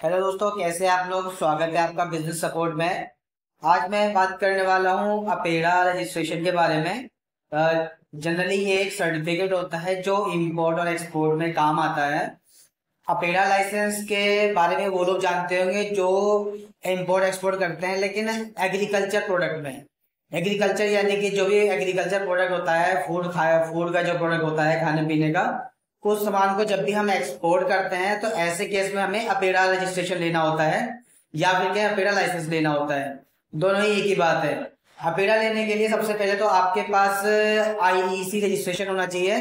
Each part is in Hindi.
हेलो दोस्तों, कैसे हैं आप लोग। स्वागत है आपका बिजनेस सपोर्ट में। आज मैं बात करने वाला हूँ अपेरा रजिस्ट्रेशन के बारे में। जनरली ये एक सर्टिफिकेट होता है जो इंपोर्ट और एक्सपोर्ट में काम आता है। अपेरा लाइसेंस के बारे में वो लोग जानते होंगे जो इंपोर्ट एक्सपोर्ट करते हैं, लेकिन एग्रीकल्चर प्रोडक्ट में। एग्रीकल्चर यानी कि जो भी एग्रीकल्चर प्रोडक्ट होता है, फूड का जो प्रोडक्ट होता है खाने पीने का, उस सामान को जब भी हम एक्सपोर्ट करते हैं तो ऐसे केस में हमें अपेरा रजिस्ट्रेशन लेना होता है या फिर क्या अपेरा लाइसेंस लेना होता है। दोनों ही एक ही बात है। अपेरा लेने के लिए सबसे पहले तो आपके पास आईईसी रजिस्ट्रेशन होना चाहिए,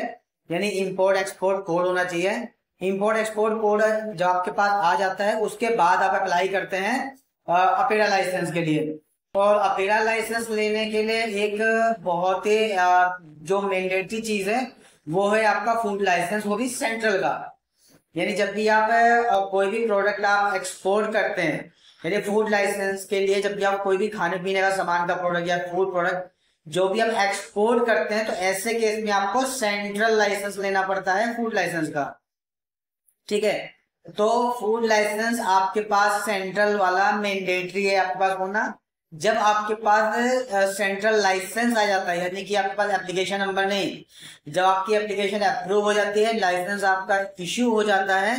यानी इंपोर्ट एक्सपोर्ट कोड होना चाहिए। इंपोर्ट एक्सपोर्ट कोड जब आपके पास आ जाता है उसके बाद आप अप्लाई करते हैं अपेरा लाइसेंस के लिए। और अपेरा लाइसेंस लेने के लिए एक बहुत ही जो मैंडेटरी चीज है वो है आपका फूड लाइसेंस, वो भी सेंट्रल का। यानी जब भी आप कोई भी प्रोडक्ट आप एक्सपोर्ट करते हैं, यानी फूड लाइसेंस के लिए जब भी आप कोई भी खाने पीने का सामान का प्रोडक्ट या फूड प्रोडक्ट जो भी आप एक्सपोर्ट करते हैं तो ऐसे केस में आपको सेंट्रल लाइसेंस लेना पड़ता है फूड लाइसेंस का। ठीक है, तो फूड लाइसेंस आपके पास सेंट्रल वाला मैंडेटरी है आपके पास होना। जब आपके पास सेंट्रल लाइसेंस आ जाता है, यानी कि आपके पास एप्लीकेशन नंबर नहीं, जब आपकी एप्लीकेशन अप्रूव हो जाती है, लाइसेंस आपका इश्यू हो जाता है,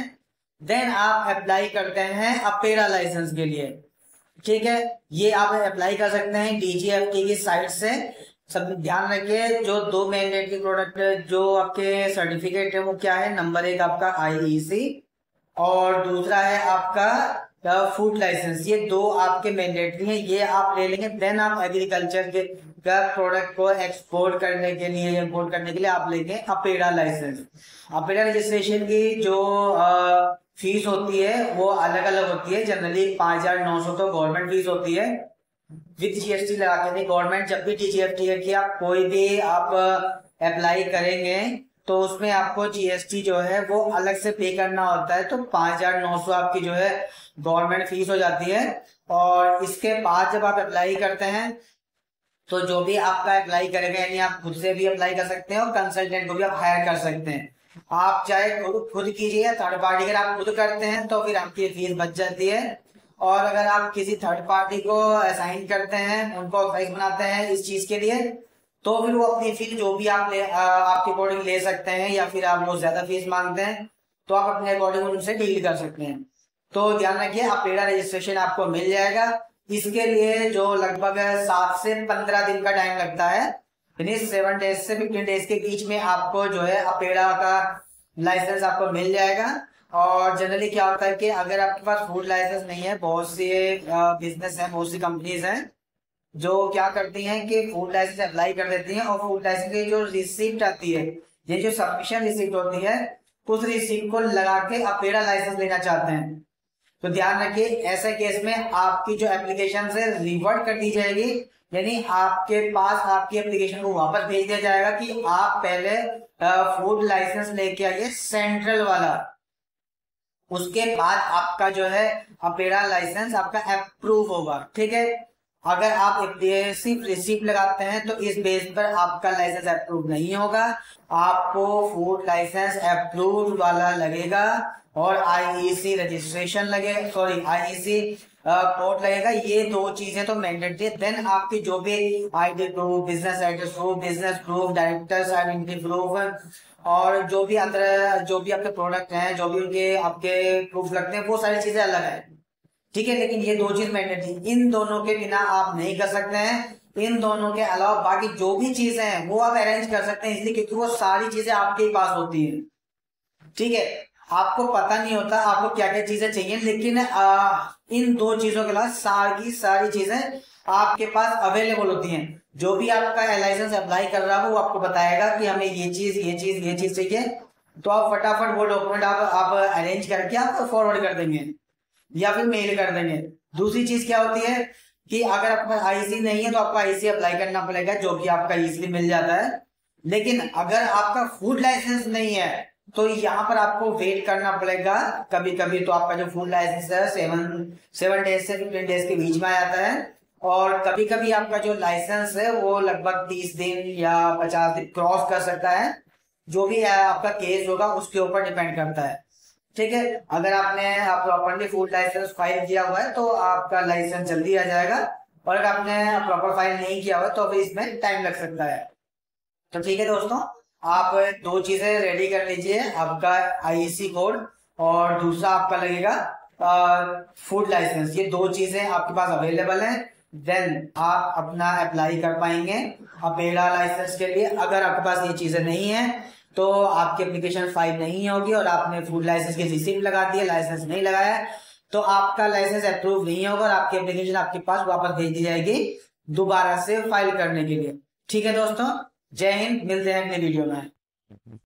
देन आप अप्लाई करते हैं अपेरा लाइसेंस के लिए। ठीक है, ये आप अप्लाई कर सकते हैं डीजीएफटी की साइट से। सब ध्यान रखिए, जो दो मैंडेटरी प्रोडक्ट जो आपके सर्टिफिकेट है वो क्या है, नंबर एक आपका आईईसी और दूसरा है आपका फूड लाइसेंस। ये दो आपके मैंडेटरी हैं, ये आप ले लेंगे। देन आप एग्रीकल्चर के प्रोडक्ट को एक्सपोर्ट करने के लिए, इंपोर्ट करने के लिए आप लेंगे अपेरा लाइसेंस। अपेरा रजिस्ट्रेशन की जो फीस होती है वो अलग अलग होती है। जनरली 5,900 तो गवर्नमेंट फीस होती है विद जीएसटी लगा के। नहीं, गवर्नमेंट जब भी डीजीएफटी है कि आप कोई भी आप अप्लाई करेंगे तो उसमें आपको जीएसटी जो है वो अलग से पे करना होता है। तो 5,900 आपकी जो है गवर्नमेंट फीस हो जाती है। और इसके बाद जब आप अप्लाई करते हैं तो जो भी आपका अप्लाई करेगा, यानी आप खुद से भी अप्लाई कर सकते हैं और कंसल्टेंट को भी आप हायर कर सकते हैं। आप चाहे खुद कीजिए या थर्ड पार्टी, अगर आप खुद करते हैं तो फिर आपकी फीस बच जाती है। और अगर आप किसी थर्ड पार्टी को असाइन करते हैं, उनको ऑथराइज बनाते हैं इस चीज के लिए, तो फिर वो अपनी फीस जो भी आपके अकॉर्डिंग ले सकते हैं, या फिर आप वो ज्यादा फीस मांगते हैं तो आप अपने अकॉर्डिंग उनसे डील कर सकते हैं। तो ध्यान रखिए, अपेरा रजिस्ट्रेशन आपको मिल जाएगा। इसके लिए जो लगभग 7 से 15 दिन का टाइम लगता है, यानी 7 डेज से 15 डेज के बीच में आपको जो है अपेरा का लाइसेंस आपको मिल जाएगा। और जनरली क्या होता है कि अगर आपके पास फूड लाइसेंस नहीं है, बहुत से बिजनेस हैं, बहुत सी कंपनीज हैं जो क्या करती हैं कि फूड लाइसेंस अप्लाई कर देती हैं और फूड लाइसेंस की जो रिसिप्ट आती है, ये जो सबमिशन रिसिप्ट होती है, उस रिसिप्ट को लगा के अपेरा लाइसेंस लेना चाहते हैं। तो ध्यान रखिए, ऐसे केस में आपकी जो एप्लीकेशन से रिवर्ट कर दी जाएगी, यानी आपके पास आपकी एप्लीकेशन को वापस भेज दिया जाएगा कि आप पहले फूड लाइसेंस लेके आइए सेंट्रल वाला, उसके बाद आपका जो है अपेरा लाइसेंस आपका अप्रूव होगा। ठीक है, अगर आप सिर्फ रिसिप्ट लगाते हैं तो इस बेस पर आपका लाइसेंस अप्रूव नहीं होगा, आपको फूड लाइसेंस अप्रूव वाला लगेगा और आईईसी रजिस्ट्रेशन लगेगा, सॉरी आईईसी कोड लगेगा। ये दो चीजें तो मैंडेटरी। देन आपकी जो भी ID proof, business address proof, business proof, directors identity proof और जो भी अंदर जो भी आपके प्रोडक्ट हैं, जो भी उनके आपके प्रूफ लगते हैं, वो सारी चीजें अलग है। ठीक है, लेकिन ये दो चीज मैंडेटरी, इन दोनों के बिना आप नहीं कर सकते हैं। इन दोनों के अलावा बाकी जो भी चीजें हैं वो आप अरेंज कर सकते हैं इसलिए क्योंकि वो सारी चीजें आपके पास होती हैं। ठीक है, आपको पता नहीं होता आपको क्या क्या चीजें चाहिए, लेकिन इन दो चीजों के अलावा सारी की सारी चीजें आपके पास अवेलेबल होती हैं। जो भी आपका लाइसेंस अप्लाई कर रहा है वो आपको बताएगा कि हमें ये चीज ये चीज ये चीज चाहिए, तो आप फटाफट वो डॉक्यूमेंट आप अरेंज करके आप फॉरवर्ड कर देंगे या फिर मेल कर देंगे। दूसरी चीज क्या होती है कि अगर आपका आईसी नहीं है तो आपको आईसी अप्लाई करना पड़ेगा, जो कि आपका इजीली मिल जाता है। लेकिन अगर आपका फूड लाइसेंस नहीं है तो यहाँ पर आपको वेट करना पड़ेगा। कभी कभी तो आपका जो फूड लाइसेंस है 7 डेज से 15 डेज के बीच में आ जाता है, और कभी कभी आपका जो लाइसेंस है वो लगभग 30 दिन या 50 दिन क्रॉस कर सकता है। जो भी आपका केस होगा उसके ऊपर डिपेंड करता है। ठीक है। अगर आपने प्रॉपरली फूड लाइसेंस फाइल किया हुआ है तो आपका लाइसेंस जल्दी आ जाएगा, और अगर आपने प्रॉपर फाइल नहीं किया हुआ तो फिर इसमें टाइम लग सकता है। तो ठीक है दोस्तों, आप दो चीजें रेडी कर लीजिए, आपका आईसी कोड और दूसरा आपका लगेगा फूड लाइसेंस। ये दो चीजें आपके पास अवेलेबल हैं, देन आप अपना अप्लाई कर पाएंगे अपेड़ा लाइसेंस के लिए। अगर आपके पास ये चीजें नहीं है तो आपकी एप्लीकेशन फाइल नहीं होगी, और आपने फूड लाइसेंस की रिसिप्ट लगा दी है, लाइसेंस नहीं लगाया है, तो आपका लाइसेंस अप्रूव नहीं होगा और आपकी एप्लीकेशन आपके पास वापस भेज दी जाएगी दोबारा से फाइल करने के लिए। ठीक है दोस्तों, जय हिंद, मिलते हैं अगले वीडियो में।